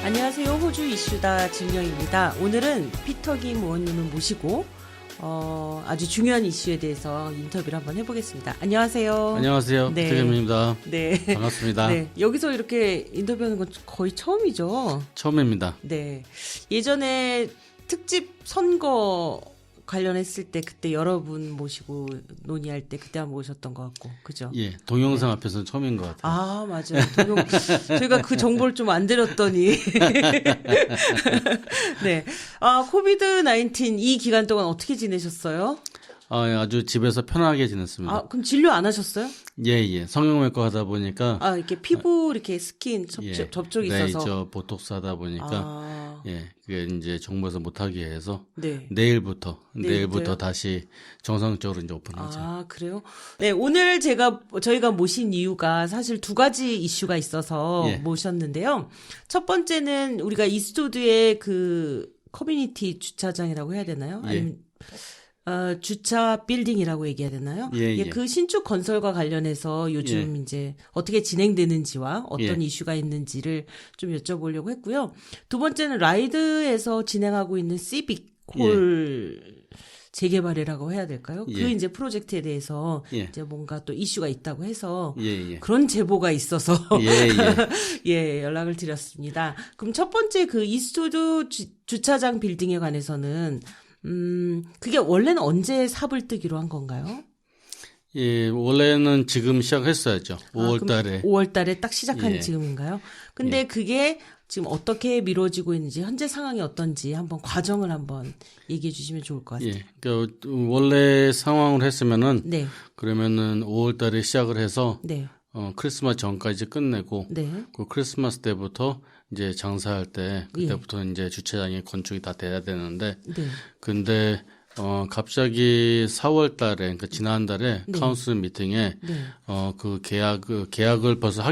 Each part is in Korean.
안녕하세요. 호주 이슈다 진영입니다. 오늘은 피터 김 의원님을 모시고 아주 중요한 이슈에 대해서 인터뷰를 한번 해보겠습니다. 안녕하세요. 안녕하세요. 네. 피터 김입니다. 네. 반갑습니다. 네. 여기서 이렇게 인터뷰하는 건 거의 처음이죠. 처음입니다. 네. 예전에 특집 선거 관련했을 때 그때 여러분 모시고 논의할 때 그때 한번 모셨던 것 같고, 그죠? 예, 동영상 앞에서는 처음인 것 같아요. 아, 맞아요. 저희가 그 정보를 좀 안 드렸더니. 네. 코비드-19 이 기간 동안 어떻게 지내셨어요? 아주 집에서 편하게 지냈습니다. 그럼 진료 안 하셨어요? 예. 성형외과 하다 보니까. 이렇게 피부, 이렇게 스킨 접촉이 네, 있어서. 저 보톡스 하다 보니까. 그게 이제 정부에서 못하게 해서. 네. 내일부터 다시 정상적으로 이제 오픈하죠. 그래요? 네, 오늘 저희가 모신 이유가 사실 두 가지 이슈가 있어서 모셨는데요. 첫 번째는 우리가 이스트우드의 그 커뮤니티 주차장이라고 해야 되나요? 아니면 주차 빌딩이라고 얘기해야 되나요? 그 신축 건설과 관련해서 요즘 이제 어떻게 진행되는지와 어떤 이슈가 있는지를 좀 여쭤보려고 했고요. 두 번째는 라이드에서 진행하고 있는 시빅 홀 재개발이라고 해야 될까요? 그 이제 프로젝트에 대해서 이제 뭔가 또 이슈가 있다고 해서 그런 제보가 있어서 연락을 드렸습니다. 그럼 첫 번째 그 이스트우드 주차장 빌딩에 관해서는 그게 원래는 언제 삽을 뜨기로 한 건가요? 예, 원래는 지금 시작했어야죠. 5월 달에. 5월 달에 딱 시작한 지금인가요? 근데 그게 지금 어떻게 미뤄지고 있는지, 현재 상황이 어떤지 한번 과정을 한번 얘기해 주시면 좋을 것 같아요. 그러니까 원래 상황을 했으면은 그러면은 5월 달에 시작을 해서 크리스마스 전까지 끝내고 그 크리스마스 때부터 이제 장사할 때 그때부터 이제 주차장이 건축이 다 돼야 되는데 근데 갑자기 4월 달에 그러니까 지난달에 카운슬 미팅에 그 계약을 벌써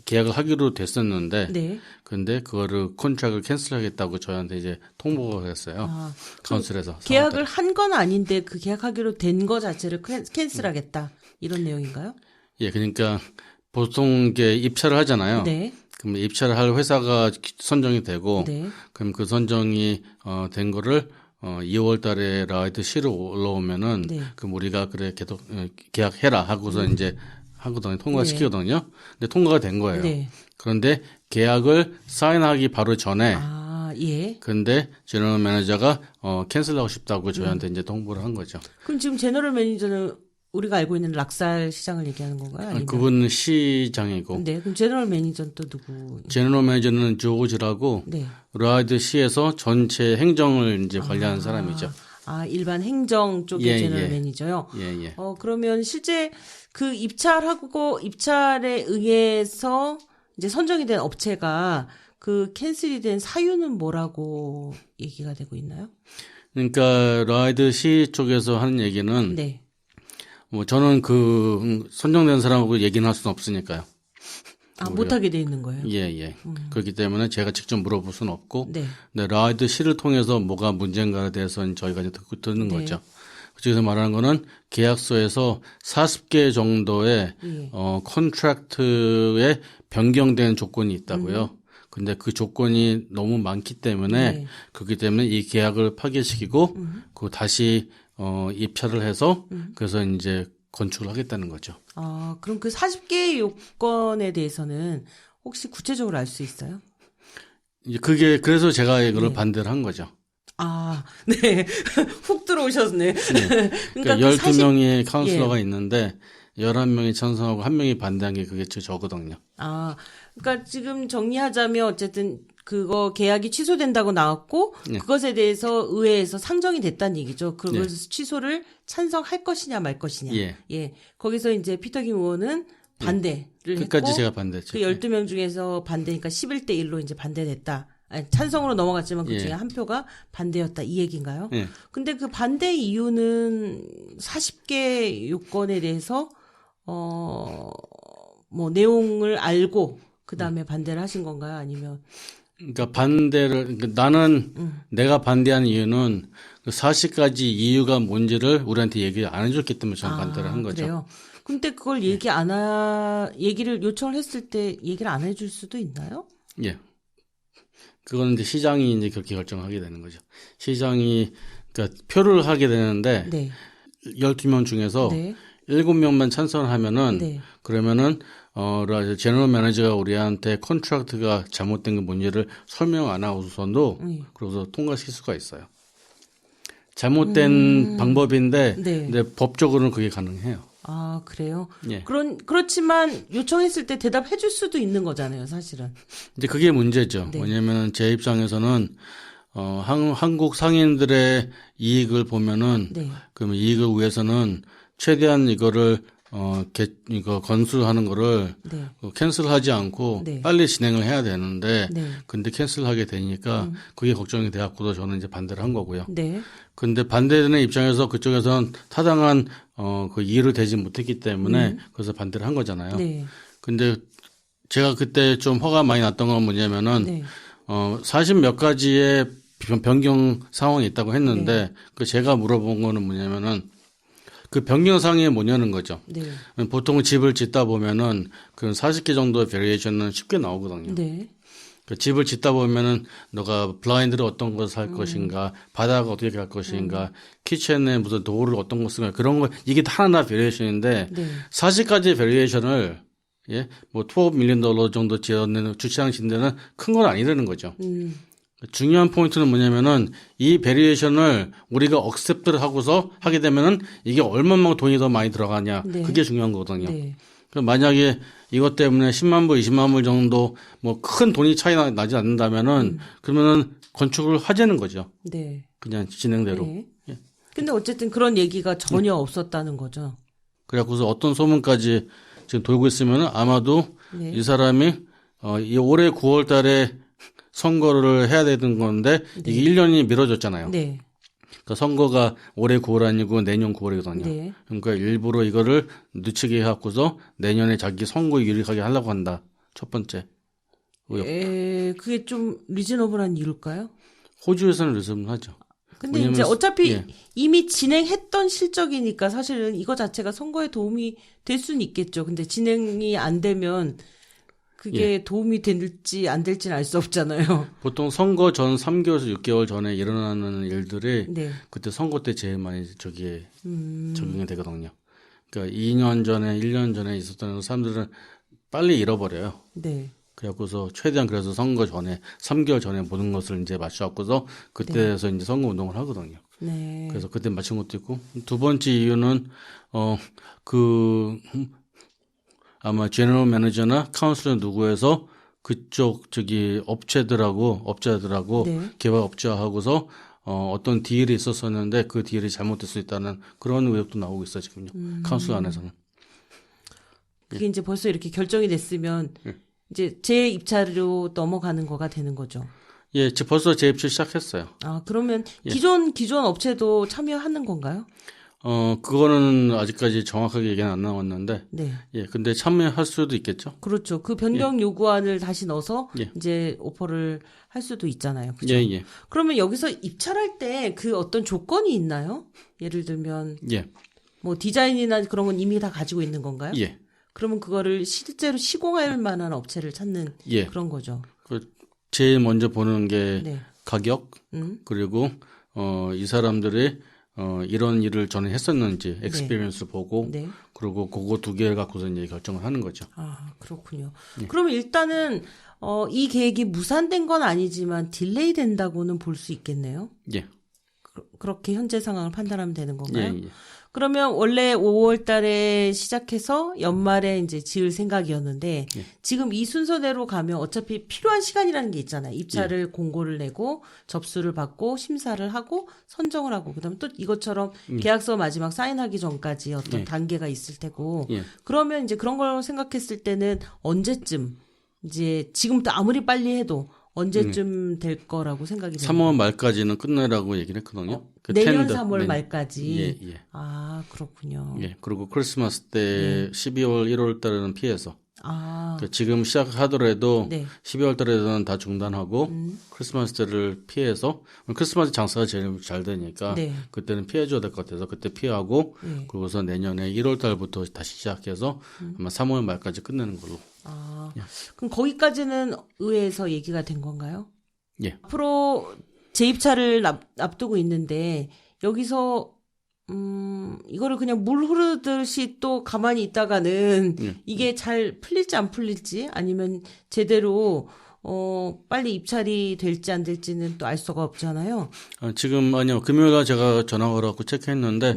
계약을 하기로 됐었는데 근데 그거를 컨트랙을 캔슬하겠다고 저한테 이제 통보가 했어요. 카운슬에서. 계약을 한 건 아닌데 그 계약하기로 된 거 자체를 캔슬하겠다. 이런 내용인가요? 예, 그러니까 보통 이게 입찰을 하잖아요. 그럼 입찰을 할 회사가 선정이 되고 그럼 그 선정이 된 거를 2월 달에 라이드 C로 올라오면은 그럼 우리가 그래 계약해라 하고서 이제 하거든요. 통과시키거든요. 근데 통과가 된 거예요. 그런데 계약을 사인하기 바로 전에 근데 제너럴 매니저가 캔슬하고 싶다고 저희한테 이제 통보를 한 거죠. 그럼 지금 제너럴 매니저는 우리가 알고 있는 락살 시장을 얘기하는 건가요? 아니면? 그분은 시장이고. 그럼 제너럴 매니저는 또 누구? 제너럴 매니저는 조지라고 라이드 C에서 전체 행정을 이제 관리하는 사람이죠. 일반 행정 쪽의 제너럴 매니저요? 그러면 실제 그 입찰에 의해서 이제 선정이 된 업체가 그 캔슬이 된 사유는 뭐라고 얘기가 되고 있나요? 그러니까 라이드 C 쪽에서 하는 얘기는 뭐 저는 그 선정된 사람하고 얘기는 할 수는 없으니까요. 못하게 돼 있는 거예요? 그렇기 때문에 제가 직접 물어볼 수는 없고 근데 라이드 C를 통해서 뭐가 문제인가에 대해서는 저희가 이제 듣는 거죠. 그쪽에서 말하는 거는 계약서에서 40개 정도의 컨트랙트에 변경된 조건이 있다고요. 근데 그 조건이 너무 많기 때문에 그렇기 때문에 이 계약을 파기시키고 그 다시 입찰을 해서 그래서 이제 건축을 하겠다는 거죠. 그럼 그 40개의 요건에 대해서는 혹시 구체적으로 알 수 있어요? 그래서 제가 이거를 반대를 한 거죠. 훅 들어오셨네. 그러니까 12명의 카운슬러가 있는데 11명이 찬성하고 1명이 반대한 게 그게 저거든요. 그러니까 지금 정리하자면 어쨌든 그거 계약이 취소된다고 나왔고 그것에 대해서 의회에서 상정이 됐다는 얘기죠. 그걸 취소를 찬성할 것이냐 말 것이냐. 거기서 이제 피터 김 의원은 반대를 끝까지 했고 제가 반대했죠. 그 12명 중에서 반대니까 11대 1로 이제 반대됐다. 찬성으로 넘어갔지만 그 중에 한 표가 반대였다 이 얘기인가요? 근데 그 반대 이유는 40개 요건에 대해서 뭐 내용을 알고 그 다음에 반대를 하신 건가요? 아니면 그러니까 나는 내가 반대하는 이유는 그 40가지 이유가 뭔지를 우리한테 얘기 안 해줬기 때문에 저는 반대를 한 거죠. 그래요? 근데 그걸 얘기를 요청을 했을 때 얘기를 안 해줄 수도 있나요? 그거는 이제 시장이 이제 그렇게 결정하게 되는 거죠. 시장이 그러니까 표를 하게 되는데 네. 12명 중에서 네. 7명만 찬성하면은 네. 그러면은 제너럴 매니저가 우리한테 컨트랙트가 잘못된 게 뭔지를 설명 안 하고서도 그래서 통과시킬 수가 있어요. 잘못된 방법인데 네. 근데 법적으로는 그게 가능해요. 아, 그래요? 예. 그렇지만 요청했을 때 대답해 줄 수도 있는 거잖아요, 사실은. 이제 그게 문제죠. 네. 왜냐면 제 입장에서는 한국 상인들의 이익을 보면은 네. 그러면 이익을 위해서는 최대한 이거를 이거 건수하는 거를 네. 캔슬하지 않고 네. 빨리 진행을 해야 되는데 네. 근데 캔슬하게 되니까 그게 걱정이 돼갖고도 저는 이제 반대를 한 거고요. 네. 근데 반대되는 입장에서 그쪽에서는 타당한 그 이해를 대지 못했기 때문에 그래서 반대를 한 거잖아요. 네. 근데 제가 그때 좀 화가 많이 났던 건 뭐냐면은 네. 40몇 가지의 변경 상황이 있다고 했는데 네. 그 제가 물어본 거는 뭐냐면은 그 변경 상황이 뭐냐는 거죠. 네. 보통 집을 짓다 보면은 그 40개 정도의 베리에이션은 쉽게 나오거든요. 네. 그 집을 짓다 보면은 너가 블라인드를 어떤 걸 살 것인가, 바닥을 어떻게 할 것인가, 키친에 무슨 도어를 어떤 거 쓰는가 그런 거 이게 다 하나 베리에이션인데 네. 40가지 베리에이션을 예, 뭐 $12 million 정도 지어내는 주차장 짓는 데는 큰 건 아니라는 거죠. 중요한 포인트는 뭐냐면은 이 베리에이션을 우리가 억셉트를 하고서 하게 되면은 이게 얼마만큼 돈이 더 많이 들어가냐 네. 그게 중요한 거거든요. 네. 만약에 이것 때문에 10만 불, 20만 불 정도 뭐 큰 돈이 차이 나지 않는다면은 그러면은 건축을 하자는 거죠. 네. 그냥 진행대로. 네. 예. 근데 어쨌든 그런 얘기가 전혀 없었다는 거죠. 그래갖고서 어떤 소문까지 지금 돌고 있으면은 아마도 네. 이 사람이 이 올해 9월 달에 선거를 해야 되는 건데 네. 이게 1년이 미뤄졌잖아요. 네. 그러니까 선거가 올해 9월 아니고 내년 9월이거든요. 네. 그러니까 일부러 이거를 늦추게 해갖고서 내년에 자기 선거 유리하게 하려고 한다. 첫 번째. 그게 좀 리즈너블한 이유일까요? 호주에서는 리즈너블하죠. 근데 이제 어차피 예. 이미 진행했던 실적이니까 사실은 이거 자체가 선거에 도움이 될 수는 있겠죠. 근데 진행이 안 되면 그게 예. 도움이 될지 안 될지는 알 수 없잖아요. 보통 선거 전 3개월에서 6개월 전에 일어나는 일들이 네. 그때 선거 때 제일 많이 저기에 적용이 되거든요. 그러니까 2년 전에 1년 전에 있었던 사람들은 빨리 잃어버려요. 네. 그래갖고서 최대한 그래서 선거 전에 3개월 전에 모든 것을 이제 맞춰갖고서 그때에서 네. 이제 선거 운동을 하거든요. 네. 그래서 그때 맞춘 것도 있고 두 번째 이유는 아마 제너럴 매니저나 카운슬러 누구에서 그쪽 업자들하고 네. 개발업자하고서 어떤 딜이 있었었는데 그 딜이 잘못될 수 있다는 그런 의혹도 나오고 있어요 지금요. 카운슬러 안에서는. 그게 이제 벌써 이렇게 결정이 됐으면 이제 제 입찰로 넘어가는 거가 되는 거죠. 예, 벌써 제 입찰 시작했어요. 아, 그러면 기존 업체도 참여하는 건가요? 그거는 아직까지 정확하게 얘기는 안 나왔는데. 네. 예, 근데 참여할 수도 있겠죠? 그렇죠. 그 변경 요구안을 다시 넣어서 이제 오퍼를 할 수도 있잖아요. 그죠? 예, 예. 그러면 여기서 입찰할 때 그 어떤 조건이 있나요? 예를 들면. 예. 뭐 디자인이나 그런 건 이미 다 가지고 있는 건가요? 예. 그러면 그거를 실제로 시공할 만한 업체를 찾는 그런 거죠. 제일 먼저 보는 게 가격, 그리고, 이 사람들이 이런 일을 전에 했었는지 엑스피리언스를 보고 네. 그리고 그거 두 개를 갖고서 이제 결정을 하는 거죠. 아, 그렇군요. 그러면 일단은 이 계획이 무산된 건 아니지만 딜레이 된다고는 볼 수 있겠네요. 예. 그렇게 현재 상황을 판단하면 되는 건가요? 예. 그러면 원래 5월 달에 시작해서 연말에 이제 지을 생각이었는데 지금 이 순서대로 가면 어차피 필요한 시간이라는 게 있잖아요. 입찰을 공고를 내고 접수를 받고 심사를 하고 선정을 하고 그다음에 또 이것처럼 계약서 마지막 사인하기 전까지 어떤 단계가 있을 테고 그러면 이제 그런 걸 생각했을 때는 언제쯤 이제 지금부터 아무리 빨리 해도 언제쯤 될 거라고 생각이 됩니다. 3월 말까지는 끝내라고 얘기를 했거든요. 내년 3월 말까지. 예. 아, 그렇군요. 예. 그리고 크리스마스 때 12월, 1월 달에는 피해서. 그러니까 지금 시작하더라도 12월 달에는 다 중단하고 크리스마스 때를 피해서 크리스마스 장사가 제일 잘 되니까 그때는 피해줘야 될 것 같아서 그때 피하고 그러고서 내년에 1월 달부터 다시 시작해서 아마 3월 말까지 끝내는 걸로. 그럼 거기까지는 의회에서 얘기가 된 건가요? 예. 앞으로 재입찰을 앞두고 있는데 여기서 이거를 그냥 물 흐르듯이 또 가만히 있다가는 이게 잘 풀릴지 안 풀릴지 아니면 제대로 빨리 입찰이 될지 안 될지는 또 알 수가 없잖아요. 지금 아니요. 금요일날 제가 전화 걸어갖고 체크했는데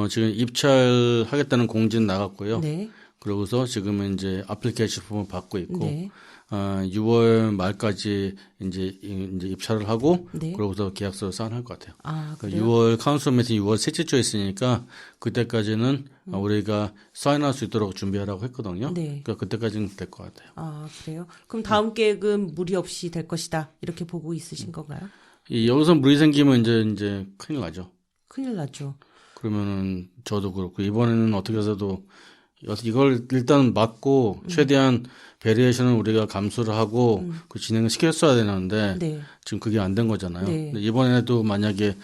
지금 입찰하겠다는 공지는 나갔고요. 네. 그러고서 지금은 이제 애플리케이션 폼을 받고 있고 6월 말까지 이제 입찰을 하고 그러고서 계약서를 사인할 것 같아요. 그러니까 6월 카운슬 미팅 6월 셋째 주에 있으니까 그때까지는 우리가 사인할 수 있도록 준비하라고 했거든요. 그러니까 그때까지는 될 것 같아요. 그래요? 그럼 다음 계획은 무리 없이 될 것이다 이렇게 보고 있으신 건가요? 여기서 무리 생기면 이제 큰일 나죠. 큰일 나죠. 그러면은 저도 그렇고 이번에는 어떻게 해서도 이걸 일단 막고 최대한 베리에이션은 우리가 감수를 하고 그 진행을 시켰어야 되는데 지금 그게 안 된 거잖아요. 근데 이번에도 만약에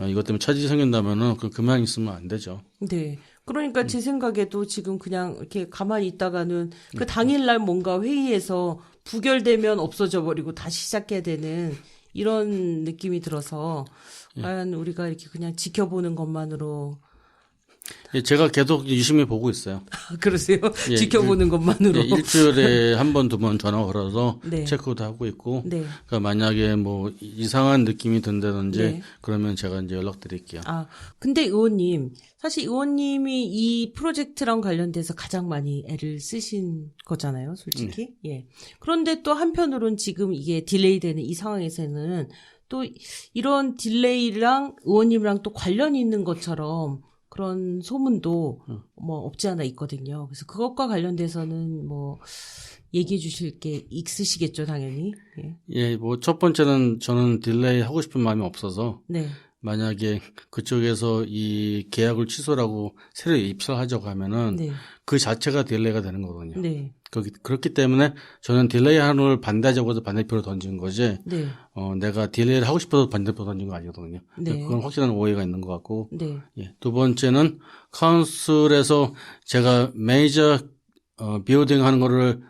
이것 때문에 차질이 생긴다면은 그만 있으면 안 되죠. 네. 그러니까 제 생각에도 지금 그냥 이렇게 가만히 있다가는 그 당일날 뭔가 회의에서 부결되면 없어져 버리고 다시 시작해야 되는 이런 느낌이 들어서 과연 우리가 이렇게 그냥 지켜보는 것만으로 제가 계속 유심히 보고 있어요. 그러세요? 지켜보는 것만으로. 일주일에 한 번, 두 번 전화 걸어서 체크도 하고 있고. 그러니까 만약에 뭐 이상한 느낌이 든다든지 그러면 제가 이제 연락드릴게요. 근데 의원님, 사실 의원님이 이 프로젝트랑 관련돼서 가장 많이 애를 쓰신 거잖아요, 솔직히. 예. 그런데 또 한편으로는 지금 이게 딜레이 되는 이 상황에서는 또 이런 딜레이랑 의원님이랑 또 관련이 있는 것처럼 그런 소문도 뭐 없지 않아 있거든요. 그래서 그것과 관련돼서는 뭐 얘기해 주실 게 있으시겠죠, 당연히. 뭐 첫 번째는 저는 딜레이 하고 싶은 마음이 없어서 만약에 그쪽에서 이 계약을 취소하고 새로 입찰하자고 하면은 그 자체가 딜레이가 되는 거거든요. 그렇기 때문에 저는 딜레이 하는 걸 반대하자고 해서 반대표로 던진 거지. 내가 딜레이를 하고 싶어서 반대표로 던진 거 아니거든요. 그건 확실한 오해가 있는 것 같고. 두 번째는 카운슬에서 제가 메이저 빌딩 하는 거를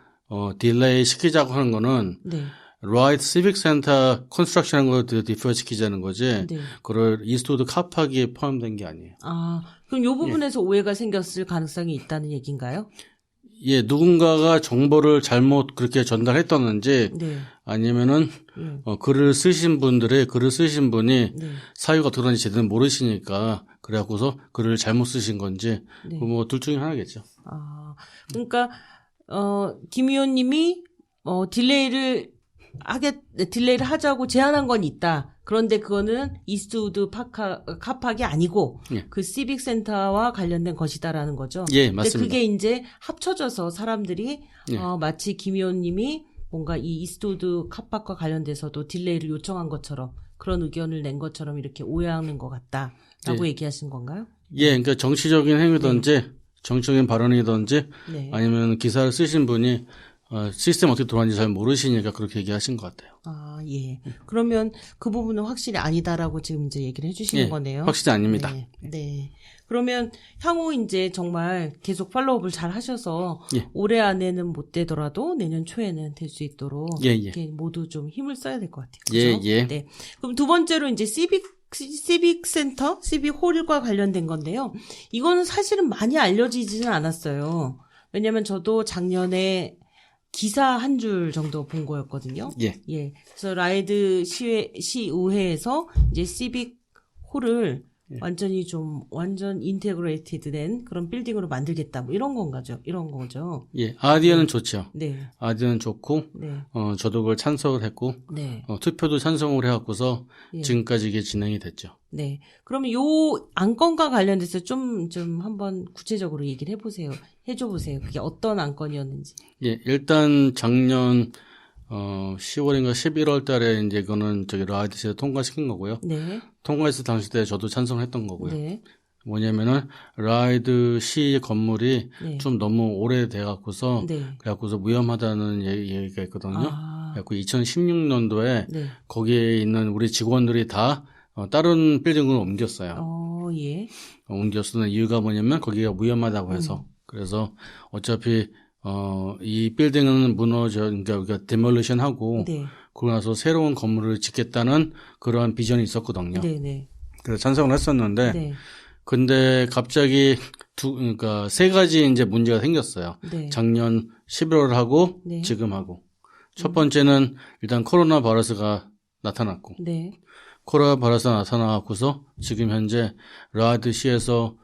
딜레이 시키자고 하는 거는 라이트 시빅 센터 컨스트럭션 하는 걸 디퍼 시키자는 거지. 그걸 이스트우드 카파기에 포함된 게 아니에요. 그럼 이 부분에서 오해가 생겼을 가능성이 있다는 얘기인가요? 누군가가 정보를 잘못 그렇게 전달했다는지 아니면은 글을 쓰신 분이 사유가 어떻게 되는지 제대로 모르시니까 그래갖고서 글을 잘못 쓰신 건지 뭐 둘 중에 하나겠죠. 그러니까 김 의원님이 딜레이를 하자고 제안한 건 있다. 그런데 그거는 이스트우드 카팍이 아니고 그 시빅 센터와 관련된 것이다라는 거죠. 맞습니다. 근데 그게 이제 합쳐져서 사람들이 마치 김 의원님이 뭔가 이 이스트우드 카팍과 관련돼서도 딜레이를 요청한 것처럼 그런 의견을 낸 것처럼 이렇게 오해하는 것 같다라고 얘기하신 건가요? 그러니까 정치적인 행위든지 정치적인 발언이든지 아니면 기사를 쓰신 분이 시스템 어떻게 돌아가는지 잘 모르시니까 그렇게 얘기하신 것 같아요. 그러면 그 부분은 확실히 아니다라고 지금 이제 얘기를 해주시는 거네요. 확실히 아닙니다. 그러면 향후 이제 정말 계속 팔로우업을 잘 하셔서 올해 안에는 못 되더라도 내년 초에는 될 수 있도록 이렇게 모두 좀 힘을 써야 될 것 같아요. 그렇죠? 그럼 두 번째로 이제 시빅 센터, 시빅 홀과 관련된 건데요. 이거는 사실은 많이 알려지지는 않았어요. 왜냐하면 저도 작년에 기사 한 줄 정도 본 거였거든요. 그래서 라이드 시의회에서 이제 시빅 홀을 완전 인테그레이티드 된 그런 빌딩으로 만들겠다. 뭐 이런 거죠. 아이디어는 좋죠. 아이디어는 좋고, 저도 그걸 찬성을 했고, 투표도 찬성을 해갖고서 지금까지 이게 진행이 됐죠. 그러면 요 안건과 관련돼서 좀 한번 구체적으로 얘기를 해줘 보세요. 그게 어떤 안건이었는지. 일단 작년 10월인가 11월 달에 이제 이거는 라이드시에 통과시킨 거고요. 통과했을 당시 때 저도 찬성했던 거고요. 뭐냐면은 라이드 시 건물이 좀 너무 오래돼 갖고서 그래갖고서 위험하다는 얘기가 있거든요. 그래갖고 2016년도에 거기에 있는 우리 직원들이 다 다른 빌딩으로 옮겼어요. 예. 옮겼는 이유가 뭐냐면 거기가 위험하다고 해서. 그래서 어차피 이 빌딩은 그러니까 우리가 데몰리션 하고 그러고 나서 새로운 건물을 짓겠다는 그러한 비전이 있었거든요. 그래서 찬성을 했었는데 근데 갑자기 그러니까 세 가지 이제 문제가 생겼어요. 작년 11월하고 지금 하고. 첫 번째는 일단 코로나 바이러스가 나타났고. 코로나 바이러스가 나타나고서 지금 현재 라드시에서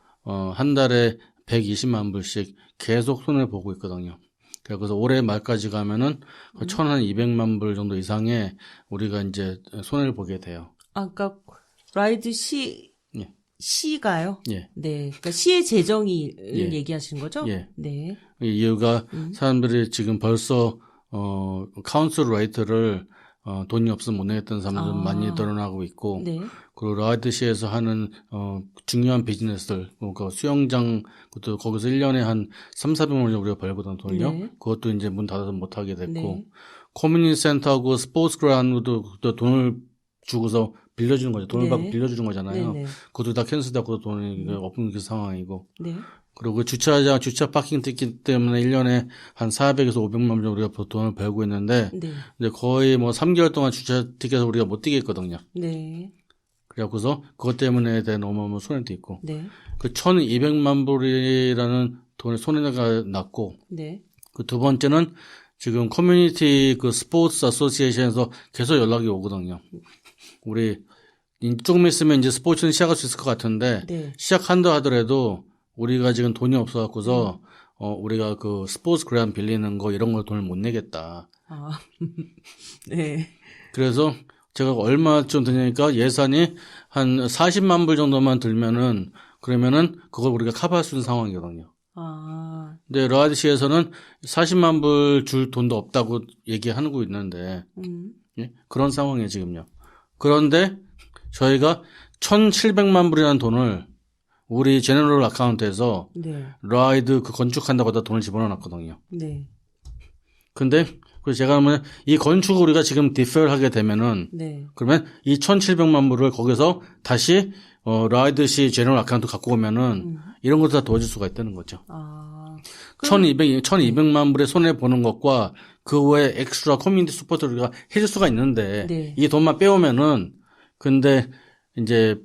한 달에 120만 불씩 계속 손해를 보고 있거든요. 그래서 올해 말까지 가면은 1,200만 불 정도 이상의 우리가 이제 손해를 보게 돼요. 그러니까 라이드 시가요? 네. 그러니까 시의 재정이 얘기하시는 거죠? 네. 이유가 사람들이 지금 벌써 카운슬 레이트를 돈이 없으면 못 내겠다는 사람들 많이 늘어나고 있고, 그리고 라이드시에서 하는 중요한 비즈니스들, 그러니까 수영장, 그것도 거기서 1년에 한 3,400만 원 우리가 벌거든 돈을요. 그것도 이제 문 닫아서 못 하게 됐고, 커뮤니티 센터하고 스포츠 그라운드도 돈을 주고서 빌려주는 거죠. 돈을 받고 빌려주는 거잖아요. 그것도 다 캔슬되고 돈이 없는 그 상황이고. 그리고 주차 파킹 티켓 때문에 1년에 한 400에서 500만 원 정도 우리가 돈을 벌고 있는데, 이제 거의 뭐 3개월 동안 주차 티켓을 우리가 못 뛰겠거든요. 그래갖고서 그것 때문에 대한 어마어마한 손해도 있고. 그 1,200만 불이라는 돈의 손해가 났고. 그 두 번째는 지금 커뮤니티 그 스포츠 어소시에이션에서 계속 연락이 오거든요. 우리 조금 있으면 이제 스포츠는 시작할 수 있을 것 같은데, 시작한다 하더라도 우리가 지금 돈이 없어갖고서, 우리가 그 스포츠 그라운드 빌리는 거 이런 걸 돈을 못 내겠다. 그래서 제가 얼마쯤 드냐니까 예산이 한 40만 불 정도만 들면은, 그러면은 그걸 우리가 커버할 수 있는 상황이거든요. 근데 라디시에서는 40만 불 줄 돈도 없다고 얘기하고 있는데, 그런 상황이에요, 지금요. 그런데 저희가 1,700만 불이라는 돈을 우리 제너럴 아카운트에서 라이드 그 건축한다고 다 돈을 집어넣었거든요. 근데 그래서 제가 하면 이 건축을 우리가 지금 디펠 하게 되면은 그러면 이 1,700만 불을 거기서 다시 라이드시 제너럴 아카운트 갖고 오면은 이런 것도 다 도와줄 수가 있다는 거죠. 1,200만 불의 손해 보는 것과 그 외에 엑스트라 커뮤니티 서포트를 우리가 해줄 수가 있는데 이 돈만 빼오면은 근데 이제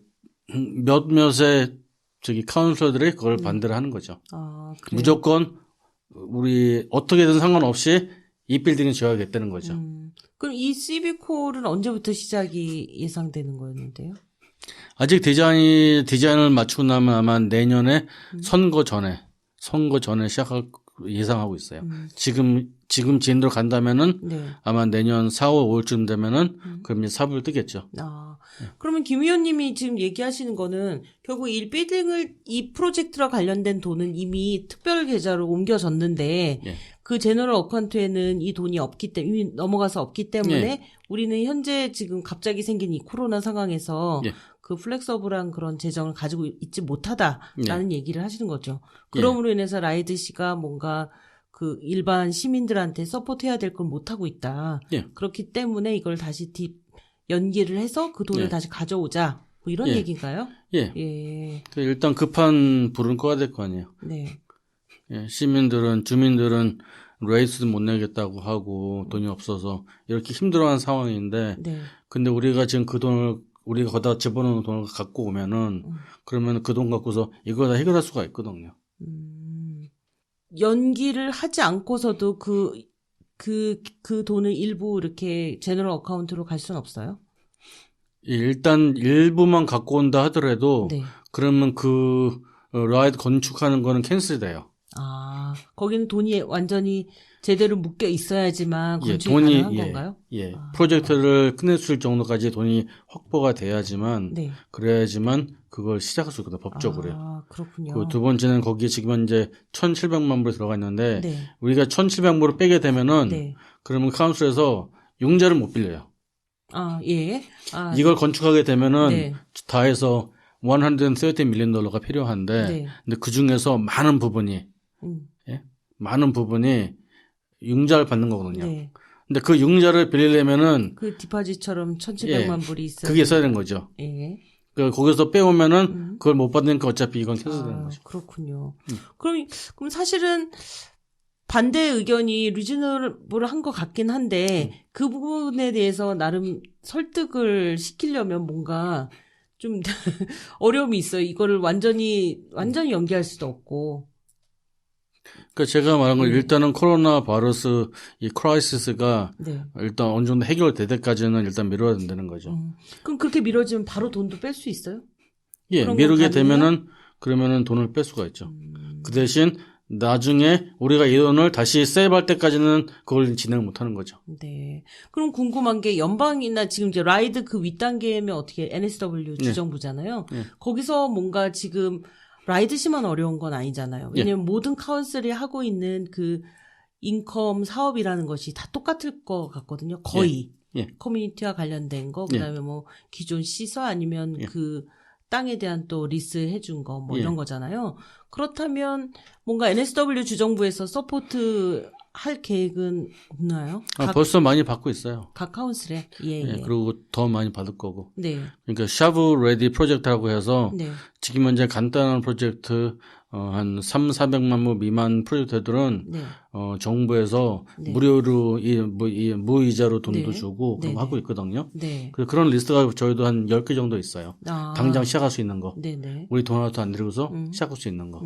몇몇의 카운슬러들이 그걸 반대를 하는 거죠. 무조건 우리 어떻게든 상관없이 이 빌딩을 지어야겠다는 거죠. 그럼 이 CB콜은 언제부터 시작이 예상되는 거였는데요? 아직 디자인을 맞추고 나면 아마 내년에 선거 전에 시작할 예상하고 있어요. 지금 진도로 간다면은 아마 내년 4월 5월쯤 되면은 그럼 이제 사부를 뜨겠죠. 그러면 김 의원님이 지금 얘기하시는 거는 결국 이 빌딩을 이 프로젝트와 관련된 돈은 이미 특별 계좌로 옮겨졌는데 그 제너럴 어카운트에는 이 돈이 없기 때문에 이미 넘어가서 없기 때문에 우리는 현재 지금 갑자기 생긴 이 코로나 상황에서 그 플렉서블한 그런 재정을 가지고 있지 못하다라는 얘기를 하시는 거죠. 그럼으로 인해서 라이드 씨가 뭔가 그 일반 시민들한테 서포트해야 될 걸 못하고 있다. 그렇기 때문에 이걸 다시 연기를 해서 그 돈을 다시 가져오자. 뭐 이런 얘기인가요? 일단 급한 불은 꺼야 될 거 아니에요. 주민들은 레이스도 못 내겠다고 하고 돈이 없어서 이렇게 힘들어하는 상황인데 근데 우리가 지금 그 돈을 우리가 거기다 집어넣은 돈을 갖고 오면은 그러면 그 돈 갖고서 이거 다 해결할 수가 있거든요. 연기를 하지 않고서도 그 돈을 일부 이렇게 제너럴 어카운트로 갈 수는 없어요? 일단 일부만 갖고 온다 하더라도 그러면 그 라이드 건축하는 거는 캔슬이 돼요. 거기는 돈이 완전히 제대로 묶여 있어야지만 건축이 가능한 건가요? 프로젝트를 끝냈을 정도까지 돈이 확보가 돼야지만 그래야지만 그걸 시작할 수 있거든요. 법적으로요. 그렇군요. 그 두 번째는 거기에 지금 현재 1,700만 불이 들어가 있는데 우리가 1,700만 불을 빼게 되면은 그러면 카운슬에서 융자를 못 빌려요. 이걸 건축하게 되면은 다 해서 $130 밀리언가 필요한데, 네. 근데 그 중에서 많은 부분이, 예? 많은 부분이 융자를 받는 거거든요. 네. 근데 그 융자를 빌리려면은 그 디파짓처럼 1,700만 불이 있어요. 그게 있어야 되는 거죠. 예. 거기서 빼오면은 그걸 못 받으니까 어차피 이건 캔슬되는 거죠. 그렇군요. 그럼 사실은 반대 의견이 리즈너블한 것 같긴 한데 그 부분에 대해서 나름 설득을 시키려면 뭔가 좀 어려움이 있어요. 이거를 완전히 연기할 수도 없고. 그러니까 제가 말한 건 일단은 코로나 바이러스 이 크라이시스가 일단 어느 정도 해결될 때까지는 일단 미뤄야 된다는 거죠. 그럼 그렇게 미뤄지면 바로 돈도 뺄 수 있어요? 예, 미루게 되면은 그러면은 돈을 뺄 수가 있죠. 그 대신 나중에 우리가 이 돈을 다시 세이브할 때까지는 그걸 진행을 못 하는 거죠. 네. 그럼 궁금한 게 연방이나 지금 이제 라이드 그 윗단계면 어떻게 NSW 주정부잖아요. 거기서 뭔가 지금 라이드시만 어려운 건 아니잖아요. 왜냐면 모든 카운슬이 하고 있는 그 인컴 사업이라는 것이 다 똑같을 것 같거든요. 거의. 커뮤니티와 관련된 거, 그다음에 뭐 기존 시설 아니면 그 땅에 대한 또 리스 해준 거 뭐 이런 거잖아요. 그렇다면 뭔가 NSW 주정부에서 서포트 할 계획은 없나요? 벌써 많이 받고 있어요. 각 카운슬에. 예. 그리고 더 많이 받을 거고. 네. 그러니까 샤브 레디 프로젝트라고 해서 지금 현재 간단한 프로젝트 한 3,400만 부 미만 프로젝트들은 정부에서 무료로 무이자로 돈도 주고 그럼 하고 있거든요. 그런 리스트가 저희도 한 10개 정도 있어요. 당장 시작할 수 있는 거. 우리 돈 하나도 안 들이고서 시작할 수 있는 거.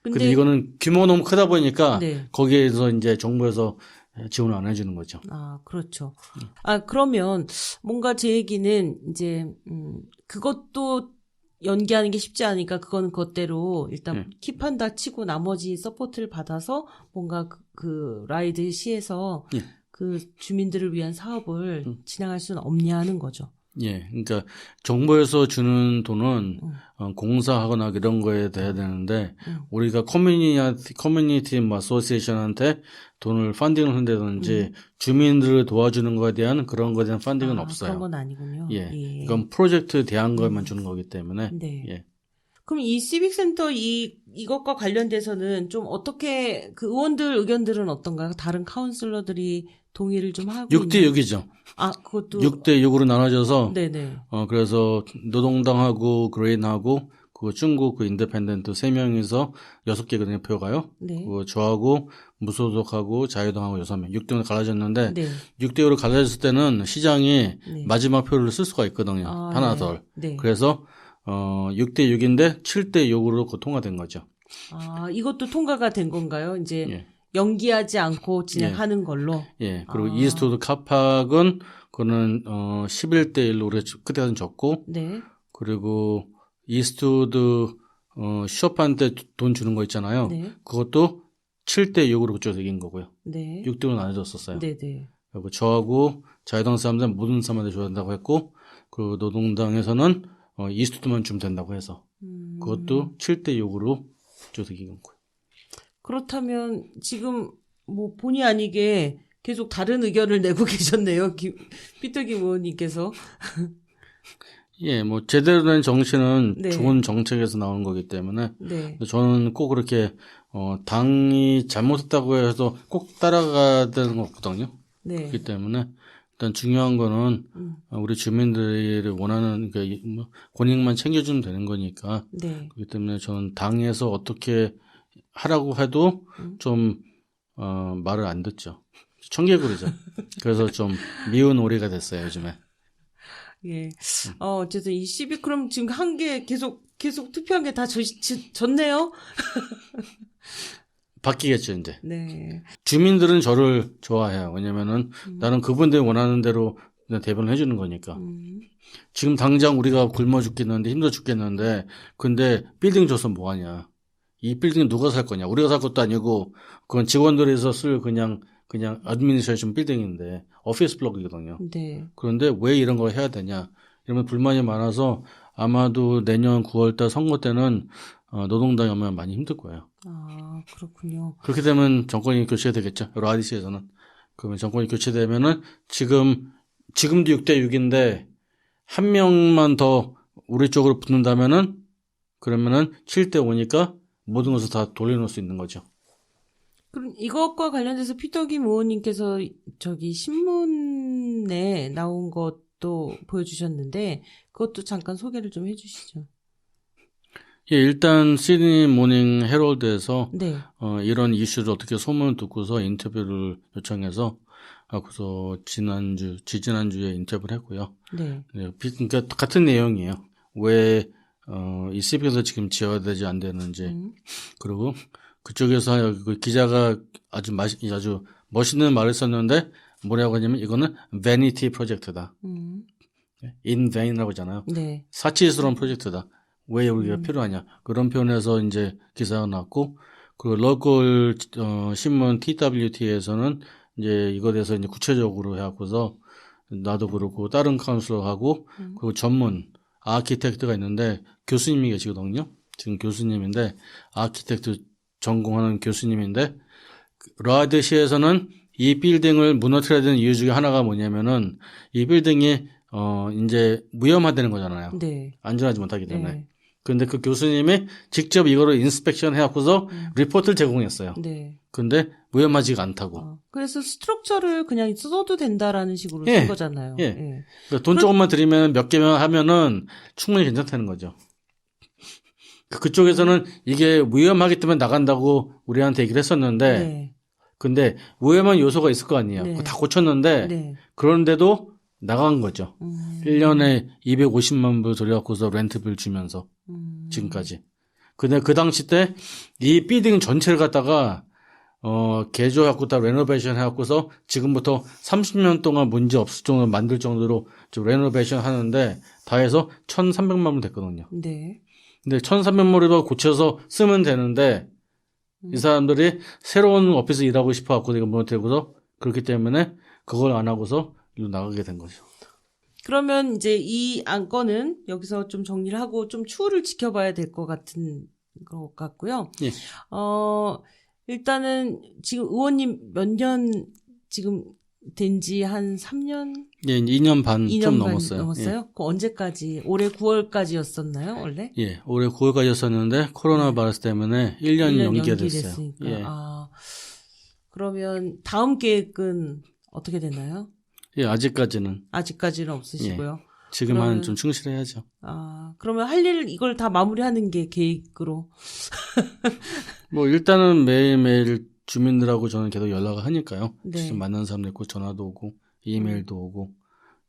근데 이거는 규모가 너무 크다 보니까 거기에서 이제 정부에서 지원을 안 해주는 거죠. 그렇죠. 그러면 뭔가 제 얘기는 이제 그것도 연기하는 게 쉽지 않으니까 그거는 그것대로 일단 킵한다 치고 나머지 서포트를 받아서 뭔가 그 라이드 시에서 그 주민들을 위한 사업을 진행할 수는 없냐 하는 거죠. 예, 그러니까 정부에서 주는 돈은 공사하거나 이런 거에 돼야 되는데 우리가 커뮤니티 어소시에이션한테 돈을 펀딩을 한다든지 주민들을 도와주는 거에 대한 그런 거에 대한 펀딩은 없어요. 그런 건 아니군요. 이건 프로젝트에 대한 것만 주는 거기 때문에. 그럼 이 시빅센터 이것과 관련돼서는 좀 어떻게 그 의원들 의견들은 어떤가요? 다른 카운슬러들이 동의를 좀 하고 6대 6이죠. 그것도 6대 6으로 나눠져서 네네. 그래서 노동당하고 그레인하고 그 중국 그 인디펜던트 3명이서 6개거든요, 표가요. 그 저하고 무소속하고 자유당하고 6명. 6대5로 갈라졌는데 6대5로 갈라졌을 때는 시장이 마지막 표를 쓸 수가 있거든요. 하나 덜. 그래서 6대 6인데 7대 6으로 통과된 거죠. 이것도 통과가 된 건가요? 이제 연기하지 않고 진행하는 걸로. 그리고 이스트우드 카팍은 그거는 11대 1로 우리가 그때는 졌고. 그리고 이스트우드 숍한테 돈 주는 거 있잖아요. 그것도 7대 6으로 그쪽에서 이긴 거고요. 6대5로 나눠졌었어요. 그리고 저하고 자유당 사람들은 모든 사람한테 줘야 된다고 했고, 그리고 노동당에서는 이스트우드만 주면 된다고 해서 그것도 7대 6으로 그쪽에서 이긴 거고요. 그렇다면 지금 뭐 본의 아니게 계속 다른 의견을 내고 계셨네요. 피터 김 의원님께서. 뭐 제대로 된 정치는 좋은 정책에서 나오는 거기 때문에 저는 꼭 그렇게 당이 잘못했다고 해서 꼭 따라가야 되는 거 없거든요. 그렇기 때문에 일단 중요한 거는 우리 주민들이 원하는 그러니까 권익만 챙겨주면 되는 거니까 그렇기 때문에 저는 당에서 어떻게 하라고 해도 좀 말을 안 듣죠. 청개구리죠. 그래서 좀 미운 오리가 됐어요, 요즘에. 어쨌든 이 시비 그럼 지금 한 게 계속 투표한 게 다 졌네요. 바뀌겠죠, 이제. 주민들은 저를 좋아해요. 왜냐면은 나는 그분들이 원하는 대로 대변을 해주는 거니까. 지금 당장 우리가 굶어 죽겠는데 힘들어 죽겠는데 근데 빌딩 줘서 뭐하냐. 이 빌딩 누가 살 거냐. 우리가 살 것도 아니고 그건 직원들에서 쓸 그냥 어드미니스트레이션 빌딩인데 오피스 블록이거든요. 그런데 왜 이런 걸 해야 되냐. 이러면 불만이 많아서 아마도 내년 9월달 선거 때는 노동당이 오면 많이 힘들 거예요. 그렇군요. 그렇게 되면 정권이 교체되겠죠. 여러 아디시에서는. 그러면 정권이 교체되면은 지금도 6대 6인데 한 명만 더 우리 쪽으로 붙는다면은 그러면은 7대 5니까 모든 것을 다 돌려놓을 수 있는 거죠. 그럼 이것과 관련돼서 피터김 의원님께서 저기 신문에 나온 것도 보여주셨는데 그것도 잠깐 소개를 좀 해주시죠. 예, 일단 시드니 모닝 헤럴드에서 네. 이런 이슈를 어떻게 소문을 듣고서 인터뷰를 요청해서 하고서 지지난주에 인터뷰를 했고요. 네. 그러니까 같은 내용이에요. 왜 이 CP도 지금 지어야 되지 안 되는지. 그리고 그쪽에서 그 기자가 아주 멋있는 말을 썼는데 뭐라고 하냐면 이거는 vanity 프로젝트다. in vain이라고 하잖아요. 네. 사치스러운 프로젝트다. 왜 우리가 필요하냐. 그런 표현에서 이제 기사가 나왔고, 그리고 로컬, 신문 TWT에서는 이제 이거에 대해서 이제 구체적으로 해갖고서 나도 그렇고 다른 카운슬러하고 그리고 전문 아키텍트가 있는데 교수님이 계시거든요. 지금 교수님인데 아키텍트 전공하는 교수님인데 라드시에서는 이 빌딩을 무너뜨려야 되는 이유 중에 하나가 뭐냐면은 이 빌딩이 이제 무혐화되는 거잖아요. 네. 안전하지 못하기 때문에. 네. 그런데 그 교수님이 직접 이거를 인스펙션 해갖고서 리포트를 제공했어요. 네. 근데 무혐의하지가 않다고. 그래서 스트럭처를 그냥 써도 된다라는 식으로 쓴 거잖아요. 예. 예. 그러니까 돈 조금만 들이면 몇 개만 하면은 충분히 괜찮다는 거죠. 그쪽에서는 이게 무혐의하기 때문에 나간다고 우리한테 얘기를 했었는데, 네. 근데 무혐의한 요소가 있을 거 아니에요. 네. 다 고쳤는데, 네. 그런데도 나간 거죠. 1년에 250만 불 들여갖고서 렌트비를 주면서 지금까지. 근데 그 당시 때 이 빌딩 전체를 갖다가 개조해갖고 다 레노베이션 해갖고서 지금부터 30년 동안 문제 없을 정도로 만들 정도로 좀 레노베이션 하는데 다 해서 1,300만 불 됐거든요. 네. 근데 1,300만 불을 고쳐서 쓰면 되는데 이 사람들이 새로운 오피스 일하고 싶어갖고 이거 못하고서 그렇기 때문에 그걸 안 하고서 일로 나가게 된 거죠. 그러면 이제 이 안건은 여기서 좀 정리를 하고 좀 추후를 지켜봐야 될 것 같고요. 예. 일단은 지금 의원님 몇 년 지금 된 지 한 3년? 예, 2년 반 좀 넘었어요. 넘었어요? 예. 그 언제까지? 올해 9월까지였었나요, 원래? 예, 올해 9월까지였었는데 코로나 바이러스 때문에 1년 연기가 됐어요. 예. 그러면 다음 계획은 어떻게 되나요? 예, 아직까지는 없으시고요. 예, 지금은 좀 충실해야죠. 그러면 할 일 이걸 다 마무리하는 게 계획으로. 뭐 일단은 매일매일 주민들하고 저는 계속 연락을 하니까요. 네. 직접 만나는 사람도 있고 전화도 오고 이메일도 오고.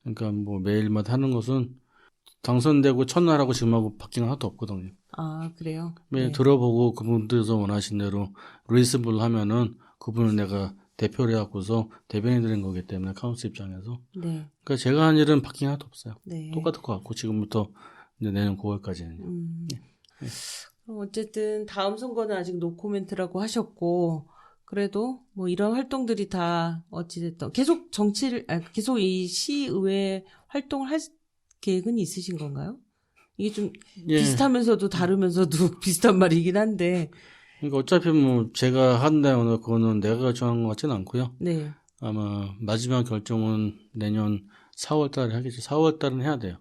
그러니까 뭐 매일마다 하는 것은 당선되고 첫날하고 지금하고 바뀌는 하나도 없거든요. 그래요? 매일 들어보고 그분들께서 원하신 대로 리스블 하면은 그분을 내가 대표를 해갖고서 대변이 드린 거기 때문에 카운슬 입장에서. 네. 그러니까 제가 한 일은 바뀐 게 하나도 없어요. 네. 똑같을 것 같고 지금부터 이제 내년 9월까지는요. 네. 네. 그럼 어쨌든 다음 선거는 아직 노코멘트라고 하셨고 그래도 뭐 이런 활동들이 다 어찌됐든 계속 계속 이 시의회 활동을 할 계획은 있으신 건가요? 이게 좀 비슷하면서도 다르면서도 비슷한 말이긴 한데. 그러니까 어차피 뭐 제가 한다거나 그거는 내가 정한 것 같지는 않고요. 네. 아마 마지막 결정은 내년 4월 달에 하겠죠. 4월 달은 해야 돼요.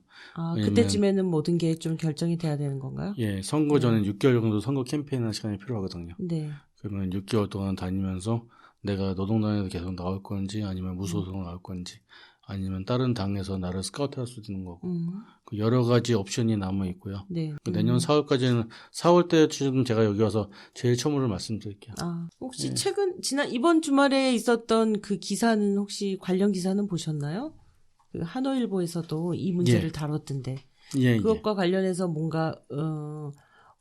그때쯤에는 모든 게 좀 결정이 돼야 되는 건가요? 예, 선거 전에 6개월 정도 선거 캠페인하는 시간이 필요하거든요. 네. 그러면 6개월 동안 다니면서 내가 노동당에서 계속 나올 건지 아니면 무소속으로 나올 건지 아니면 다른 당에서 나를 스카우트할 수도 있는 거고 그 여러 가지 옵션이 남아 있고요. 네. 내년 4월까지는 4월 때쯤 제가 여기 와서 제일 처음으로 말씀드릴게요. 혹시 이번 주말에 있었던 그 기사는 혹시 관련 기사는 보셨나요? 그 한화일보에서도 이 문제를 다뤘던데 그것과 관련해서 뭔가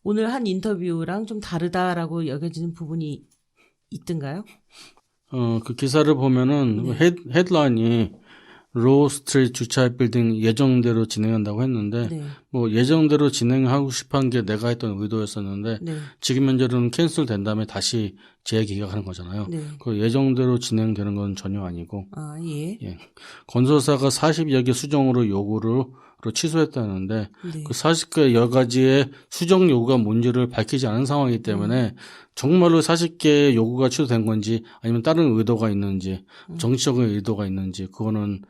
오늘 한 인터뷰랑 좀 다르다라고 여겨지는 부분이 있던가요? 그 기사를 보면은 헤드라인이 로우 스트리트 주차 빌딩 예정대로 진행한다고 했는데 뭐 예정대로 진행하고 싶은 게 내가 했던 의도였었는데 지금 현재로는 캔슬 된 다음에 다시 재계약하는 거잖아요. 그 예정대로 진행되는 건 전혀 아니고 예. 건설사가 40여 개 수정으로 요구로 취소했다는데 그 40개 여러 가지의 수정 요구가 뭔지를 밝히지 않은 상황이기 때문에 정말로 40개 요구가 취소된 건지 아니면 다른 의도가 있는지 정치적인 의도가 있는지 그거는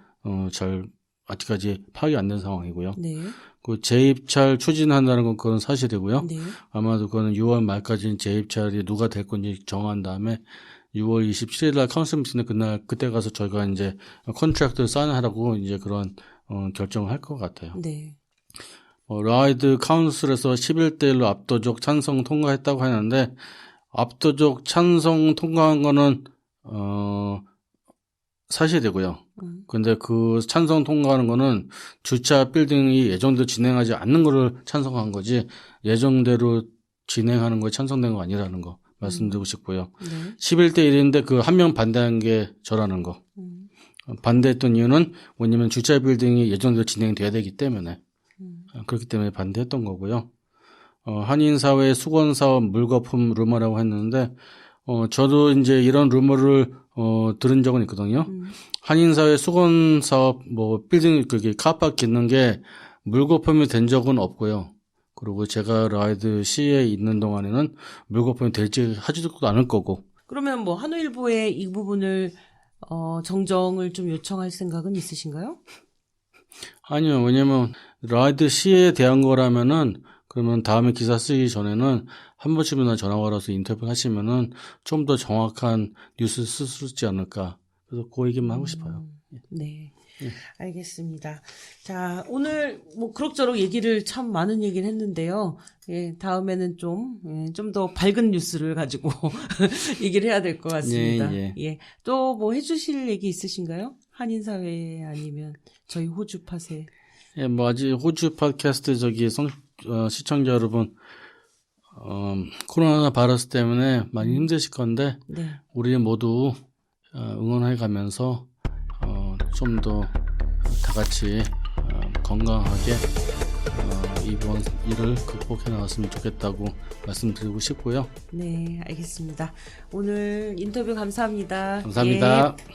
잘 아직까지 파악이 안 된 상황이고요. 네. 그 재입찰 추진한다는 건 그건 사실이고요. 네. 아마도 그거는 6월 말까지는 재입찰이 누가 될 건지 정한 다음에 6월 27일 날 카운슬 미팅에 그때 가서 저희가 이제 컨트랙트 사인하라고 이제 그런 결정을 할 것 같아요. 네. 라이드 카운슬에서 11대1로 압도적 찬성 통과했다고 하는데 압도적 찬성 통과한 거는 사실이고요. 근데 그 찬성 통과하는 거는 주차 빌딩이 예정대로 진행하지 않는 거를 찬성한 거지 예정대로 진행하는 거에 찬성된 거 아니라는 거 말씀드리고 싶고요. 네. 11대1인데 그 한 명 반대한 게 저라는 거. 반대했던 이유는 뭐냐면 주차 빌딩이 예정대로 진행돼야 되기 때문에 그렇기 때문에 반대했던 거고요. 한인사회 수건사업 물거품 루머라고 했는데 저도 이제 이런 루머를 들은 적은 있거든요. 한인사회 수건사업 빌딩 그게 카파크 짓는 게 물거품이 된 적은 없고요. 그리고 제가 라이드 시에 있는 동안에는 물거품이 될지 하지도 않을 거고. 그러면 한우일보에 이 부분을 정정을 좀 요청할 생각은 있으신가요? 아니요. 왜냐면 라이드 시에 대한 거라면은 그러면 다음에 기사 쓰기 전에는 한 번쯤이나 전화 걸어서 인터뷰 하시면은 좀 더 정확한 뉴스 쓸 수 있지 않을까. 그래서 그 얘기만 하고 싶어요. 네. 알겠습니다. 자, 오늘 그럭저럭 얘기를 참 많은 얘기를 했는데요. 예, 다음에는 좀 더 밝은 뉴스를 가지고 얘기를 해야 될 것 같습니다. 예. 또 해주실 얘기 있으신가요? 한인사회 아니면 저희 호주 팟에. 예, 아직 호주 팟캐스트 시청자 여러분, 코로나 바이러스 때문에 많이 힘드실 건데, 네. 우리 모두 응원해 가면서 좀 더 다 같이 건강하게 이번 일을 극복해 나갔으면 좋겠다고 말씀드리고 싶고요. 네, 알겠습니다. 오늘 인터뷰 감사합니다. 감사합니다. 예.